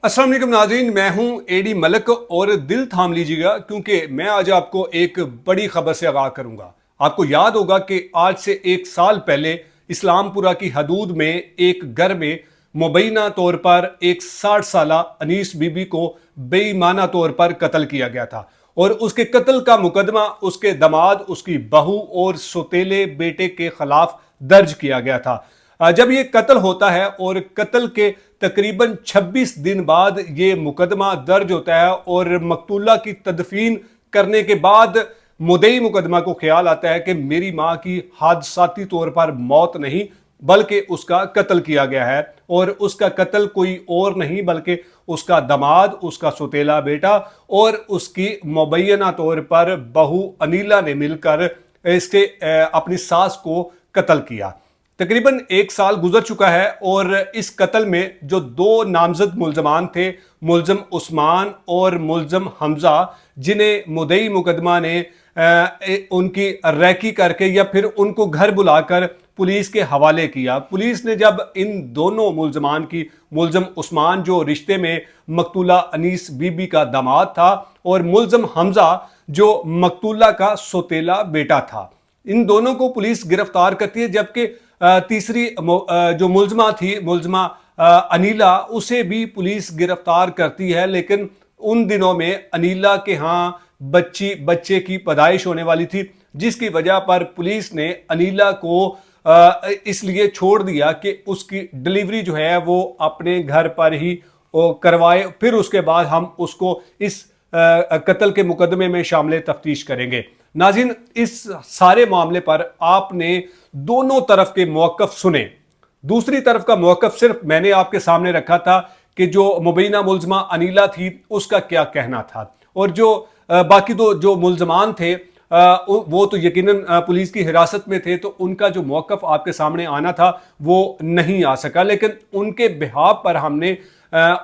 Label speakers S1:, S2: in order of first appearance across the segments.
S1: अस्सलाम वालेकुम नाज़रीन, मैं हूं एडी मलक और दिल थाम लीजिएगा क्योंकि मैं आज आपको एक बड़ी खबर से आगाह करूंगा। आपको याद होगा कि आज से एक साल पहले इस्लामपुरा की हदूद में एक घर में मुबैना तौर पर एक 60 साला अनीस बीबी को बेईमाना तौर पर कत्ल किया गया था और उसके कत्ल का मुकदमा उसके दामाद, उसकी बहू और सौतेले बेटे के खिलाफ दर्ज किया गया था। जब ये कत्ल होता है और कत्ल के तकरीबन 26 दिन बाद ये मुकदमा दर्ज होता है और मकतूला की तदफीन करने के बाद मुद्दई मुकदमा को ख्याल आता है कि मेरी माँ की हादसाती तौर पर मौत नहीं बल्कि उसका कत्ल किया गया है और उसका कत्ल कोई और नहीं बल्कि उसका दामाद, उसका सौतेला बेटा और उसकी मुबैना तौर पर बहू अनीला ने मिलकर इसके अपनी सास को कत्ल किया। तकरीबन एक साल गुजर चुका है और इस कत्ल में जो दो नामजद मुल्जमान थे, मुल्जम उस्मान और मुल्जम हमजा, जिन्हें मुद्दई मुकदमा ने उनकी रैकी करके या फिर उनको घर बुलाकर पुलिस के हवाले किया। पुलिस ने जब इन दोनों मुल्जमान की, मुल्जम उस्मान जो रिश्ते में मकतूला अनीस बीबी का दामाद था और मुल्जम हमजा जो मकतूला का सौतेला बेटा था, इन दोनों को पुलिस गिरफ्तार करती है। जबकि तीसरी जो मुल्जमा थी, मुल्जमा अनीला, उसे भी पुलिस गिरफ्तार करती है। लेकिन उन दिनों में अनीला के यहाँ बच्चे की पैदाइश होने वाली थी, जिसकी वजह पर पुलिस ने अनीला को इसलिए छोड़ दिया कि उसकी डिलीवरी जो है वो अपने घर पर ही करवाए, फिर उसके बाद हम उसको इस कत्ल के मुकदमे में शामिल तफ्तीश करेंगे। नाज़रीन, इस सारे मामले पर आपने दोनों तरफ के मौक़िफ़ सुने। दूसरी तरफ का मौक़िफ़ सिर्फ मैंने आपके सामने रखा था कि जो मुबैना मुल्ज़मा अनीला थी उसका क्या कहना था, और जो बाकी दो जो मुल्ज़मान थे वो तो यकीनन पुलिस की हिरासत में थे, तो उनका जो मौक़िफ़ आपके सामने आना था वो नहीं आ सका। लेकिन उनके बिहाफ पर हमने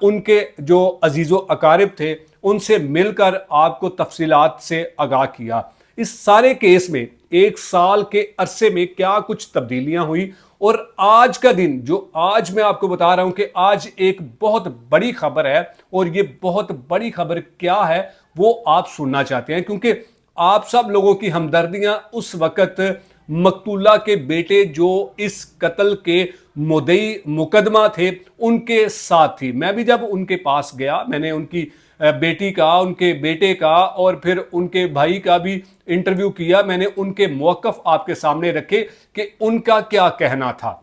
S1: उनके जो अजीज़ो अकारिब थे उनसे मिलकर आपको तफसीलात से आगाह किया। इस सारे केस में एक साल के अरसे में क्या कुछ तब्दीलियां हुई, और आज का दिन जो आज मैं आपको बता रहा हूं कि आज एक बहुत बड़ी खबर है, और ये बहुत बड़ी खबर क्या है वो आप सुनना चाहते हैं, क्योंकि आप सब लोगों की हमदर्दियां उस वक्त मकतूला के बेटे जो इस कत्ल के मुद्दई मुकदमा थे उनके साथ थी। मैं भी जब उनके पास गया, मैंने उनकी बेटी का, उनके बेटे का और फिर उनके भाई का भी इंटरव्यू किया। मैंने उनके मौक़िफ़ आपके सामने रखे कि उनका क्या कहना था।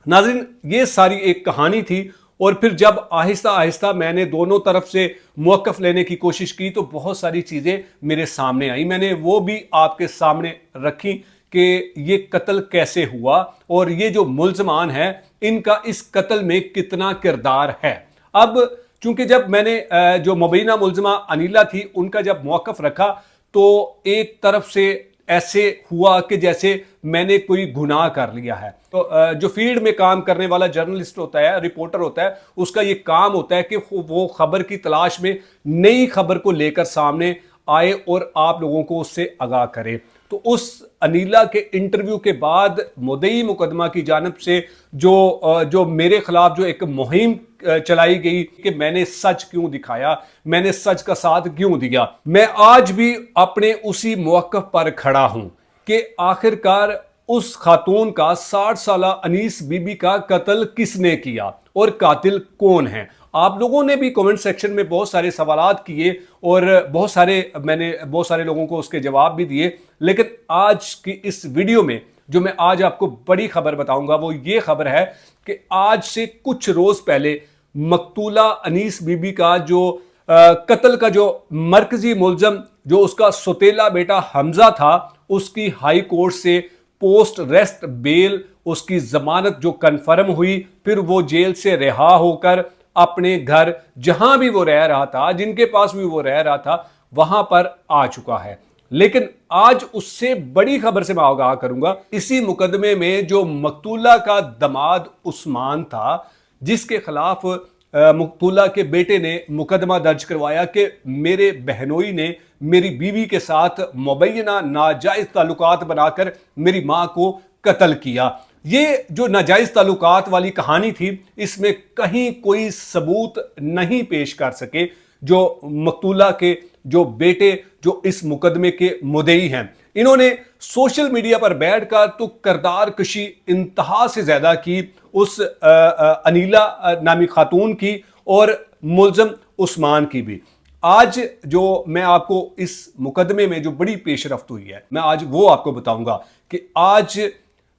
S1: नाज़रीन, ये सारी एक कहानी थी, और फिर जब आहिस्ता आहिस्ता मैंने दोनों तरफ से मौक़िफ़ लेने की कोशिश की तो बहुत सारी चीज़ें मेरे सामने आई। मैंने वो भी आपके सामने रखी कि ये कत्ल कैसे हुआ और ये जो मुल्ज़मान हैं इनका इस कत्ल में कितना किरदार है। अब चूंकि जब मैंने जो मुबैना मुल्ज़मा अनीला थी उनका जब मौक़िफ़ रखा तो एक तरफ से ऐसे हुआ कि जैसे मैंने कोई गुनाह कर लिया है। तो जो फील्ड में काम करने वाला जर्नलिस्ट होता है, रिपोर्टर होता है, उसका ये काम होता है कि वो खबर की तलाश में नई खबर को लेकर सामने आए और आप लोगों को उससे आगाह करे। तो उस अनीला के इंटरव्यू के बाद मुद्दई मुकदमा की जानिब से जो मेरे खिलाफ जो एक मुहिम चलाई गई कि मैंने सच क्यों दिखाया, मैंने सच का साथ क्यों दिया, मैं आज भी अपने उसी मौक़िफ़ पर खड़ा हूं कि आखिरकार उस खातून का 60 साला अनीस बीबी का कत्ल किसने किया और कातिल कौन है। आप लोगों ने भी कमेंट सेक्शन में बहुत सारे सवालात किए और मैंने बहुत सारे लोगों को उसके जवाब भी दिए। लेकिन आज की इस वीडियो में जो मैं आज आपको बड़ी खबर बताऊंगा वो ये खबर है कि आज से कुछ रोज पहले मकतूला अनीस बीबी का जो कत्ल का जो मरकजी मुल्ज़म जो उसका सौतेला बेटा हमजा था, उसकी हाई कोर्ट से पोस्ट रेस्ट बेल, उसकी जमानत जो कन्फर्म हुई, फिर वो जेल से रिहा होकर अपने घर जहां भी वो रह रहा था, जिनके पास भी वो रह रहा था, वहां पर आ चुका है। लेकिन आज उससे बड़ी खबर से मैं आगाह करूंगा। इसी मुकदमे में जो मकतूला का दामाद उस्मान था, जिसके खिलाफ मकतूला के बेटे ने मुकदमा दर्ज करवाया कि मेरे बहनोई ने मेरी बीवी के साथ मुबैना नाजायज ताल्लुकात बनाकर मेरी मां को कत्ल किया। یہ جو नाजायज ताल्लुकात वाली कहानी थी, इसमें कहीं कोई सबूत नहीं पेश कर सके जो मकतूला के जो बेटे जो इस मुकदमे के मुद्दई हैं। इन्होंने सोशल मीडिया पर बैठकर तो किरदार कशी इंतहा से ज़्यादा की उस अनीला नामी खातून की और मुलज़म उस्मान की भी। आज जो मैं आपको इस मुकदमे में जो बड़ी पेशरफ्त हुई है, मैं आज वो आपको बताऊंगा कि आज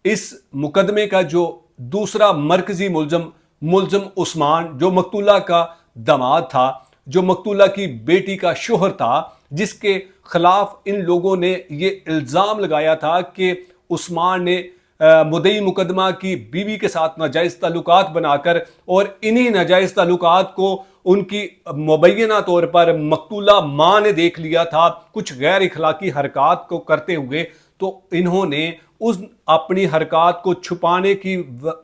S1: इस मुकदमे का जो दूसरा मरकजी मुलज़म उस्मान, जो मकतूला का दामाद था, जो मकतूला की बेटी का शोहर था, जिसके खिलाफ इन लोगों ने ये इल्ज़ाम लगाया था कि उस्मान ने मुद्दई मुकदमा की बीवी के साथ नाजायज़ ताल्लुकात बनाकर और इन्हीं नाजायज़ ताल्लुकात को उनकी मुबैना तौर पर मकतूला माँ ने देख लिया था कुछ गैर इखलाकी हरकत को करते हुए, तो इन्होंने उस अपनी हरकत को छुपाने की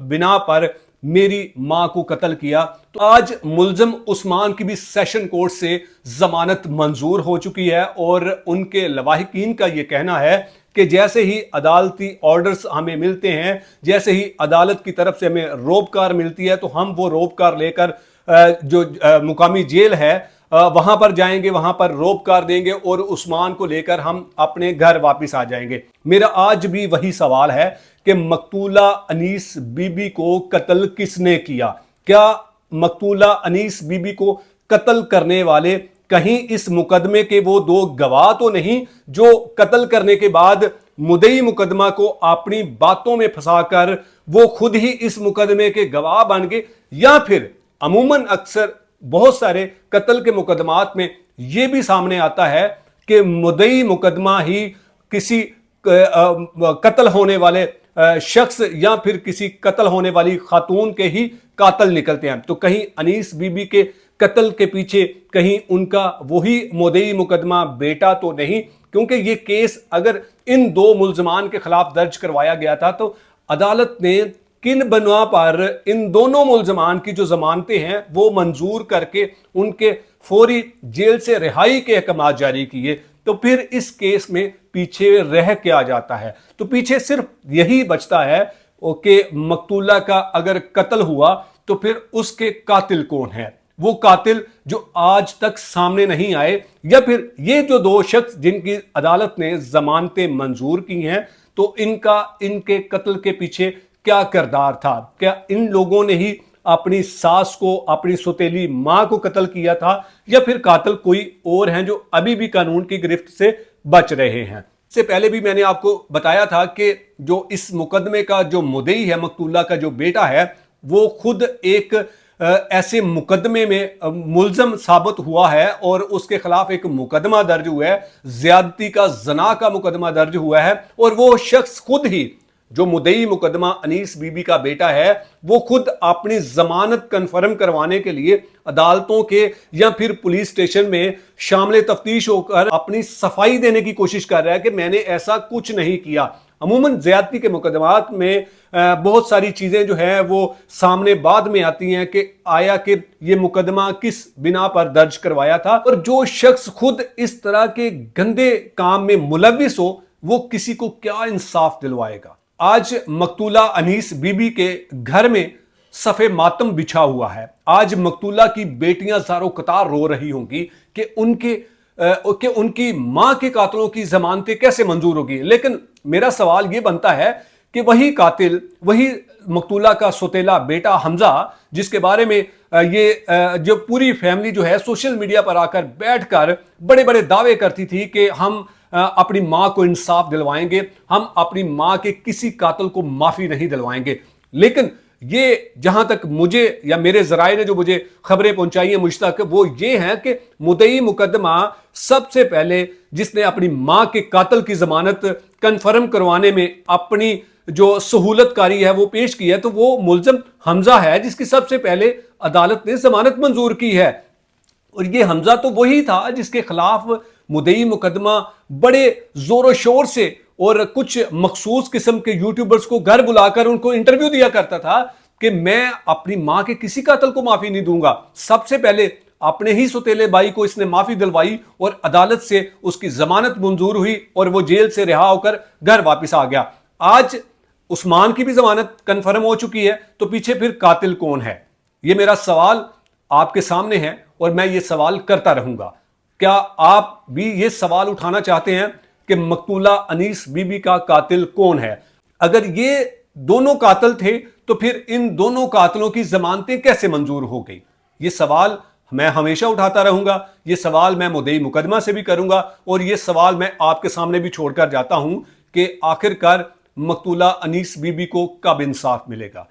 S1: बिना पर मेरी माँ को कत्ल किया। तो आज मुलज़म उस्मान की भी सेशन कोर्ट से ज़मानत मंजूर हो चुकी है और उनके लवाहिकीन का ये कहना है कि जैसे ही अदालती ऑर्डर्स हमें मिलते हैं, जैसे ही अदालत की तरफ से हमें रोबकार मिलती है, तो हम वो रोबकार लेकर जो मुकामी जेल है वहां पर जाएंगे, वहां पर रोबकार देंगे और उस्मान को लेकर हम अपने घर वापस आ जाएंगे। मेरा आज भी वही सवाल है कि मकतूला अनीस बीबी को कत्ल किसने किया? क्या मकतूला अनीस बीबी को कत्ल करने वाले कहीं इस मुकदमे के वो दो गवाह तो नहीं जो कत्ल करने के बाद मुद्दई मुकदमा को अपनी बातों में फंसाकर वो खुद ही इस मुकदमे के गवाह बन गए? या फिर अमूमन अक्सर बहुत सारे कत्ल के मुकदमात में ये भी सामने आता है कि मुद्दई मुकदमा ही किसी कत्ल होने वाले शख्स या फिर किसी कत्ल होने वाली खातून के ही कातिल निकलते हैं। तो कहीं अनीस बीबी के कत्ल के पीछे कहीं उनका वही मुद्दई मुकदमा बेटा तो नहीं? क्योंकि ये केस अगर इन दो मुल्ज़मान के खिलाफ दर्ज करवाया गया था तो अदालत ने किन बना पर इन दोनों मुल्ज़मान की जो जमानतें हैं वो मंजूर करके उनके फौरी जेल से रिहाई के अहकाम जारी किए। तो फिर इस केस में पीछे रह क्या जाता है? तो पीछे सिर्फ यही बचता है कि मकतूला का अगर कत्ल हुआ तो फिर उसके कातिल कौन है? वो कातिल जो आज तक सामने नहीं आए, या फिर ये जो दो शख्स जिनकी अदालत ने जमानतें मंजूर की हैं, तो इनके कत्ल के पीछे क्या किरदार था? क्या इन लोगों ने ही अपनी सास को, अपनी सौतेली मां को कत्ल किया था, या फिर कातिल कोई और हैं जो अभी भी कानून की गिरफ्त से बच रहे हैं? इससे पहले भी मैंने आपको बताया था कि जो इस मुकदमे का जो मुद्दई है, मकतूला का जो बेटा है, वो खुद एक ऐसे मुकदमे में मुल्ज़म साबित हुआ है और उसके खिलाफ एक मुकदमा दर्ज हुआ है, ज़्यादती का, ज़ना का मुकदमा दर्ज हुआ है। और वो शख्स खुद ही जो मुद्दई मुकदमा अनीस बीबी का बेटा है, वो खुद अपनी जमानत कन्फर्म करवाने के लिए अदालतों के या फिर पुलिस स्टेशन में शामिल तफ्तीश होकर अपनी सफाई देने की कोशिश कर रहा है कि मैंने ऐसा कुछ नहीं किया। अमूमन ज़्यादती के मुकदमात में बहुत सारी चीज़ें जो है वो सामने बाद में आती हैं कि आया कि ये मुकदमा किस बिना पर दर्ज करवाया था, और जो शख्स खुद इस तरह के गंदे काम में मुलविस हो वो किसी को क्या इंसाफ दिलवाएगा? आज मकतूला अनीस बीबी के घर में सफ़े मातम बिछा हुआ है। आज मकतूला की बेटियां ज़ारो कतार रो रही होंगी कि उनकी मां के कातिलों की जमानतें कैसे मंजूर होगी। लेकिन मेरा सवाल यह बनता है कि वही कातिल, वही मकतूला का सौतेला बेटा हमजा, जिसके बारे में ये जो पूरी फैमिली जो है सोशल मीडिया पर आकर बैठकर बड़े बड़े दावे करती थी कि हम अपनी माँ को इंसाफ दिलवाएंगे, हम अपनी माँ के किसी कातिल को माफ़ी नहीं दिलवाएंगे। लेकिन ये जहां तक मुझे या मेरे जराए ने जो मुझे खबरें पहुंचाई हैं मुझ तक, वो ये हैं कि मुद्दई मुकदमा सबसे पहले जिसने अपनी माँ के कातिल की जमानत कन्फर्म करवाने में अपनी जो सहूलतकारी है वो पेश की है, तो वो मुल्ज़म हमजा है जिसकी सबसे पहले अदालत ने जमानत मंजूर की है। और ये हमजा तो वही था जिसके खिलाफ मुद्दई मुकदमा बड़े जोर शोर से और कुछ मखसूस किस्म के यूट्यूबर्स को घर बुलाकर उनको इंटरव्यू दिया करता था कि मैं अपनी मां के किसी कातिल को माफी नहीं दूंगा। सबसे पहले अपने ही सौतेले भाई को इसने माफी दिलवाई और अदालत से उसकी जमानत मंजूर हुई और वो जेल से रिहा होकर घर वापस आ गया। आज عثمان کی بھی ضمانت کنفرم ہو چکی ہے، تو پیچھے پھر قاتل کون ہے؟ یہ میرا سوال آپ کے سامنے ہے اور میں یہ سوال کرتا رہوں گا۔ کیا آپ بھی یہ سوال اٹھانا چاہتے ہیں کہ مقتولہ انیس بی بی کا قاتل کون ہے؟ اگر یہ دونوں قاتل تھے تو پھر ان دونوں قاتلوں کی ضمانتیں کیسے منظور ہو گئی؟ یہ سوال میں ہمیشہ اٹھاتا رہوں گا، یہ سوال میں مدعی مقدمہ سے بھی کروں گا، اور یہ سوال میں آپ کے سامنے بھی چھوڑ کر جاتا ہوں کہ آخر کار مقتولہ انیس بی بی کو کب انصاف ملے گا۔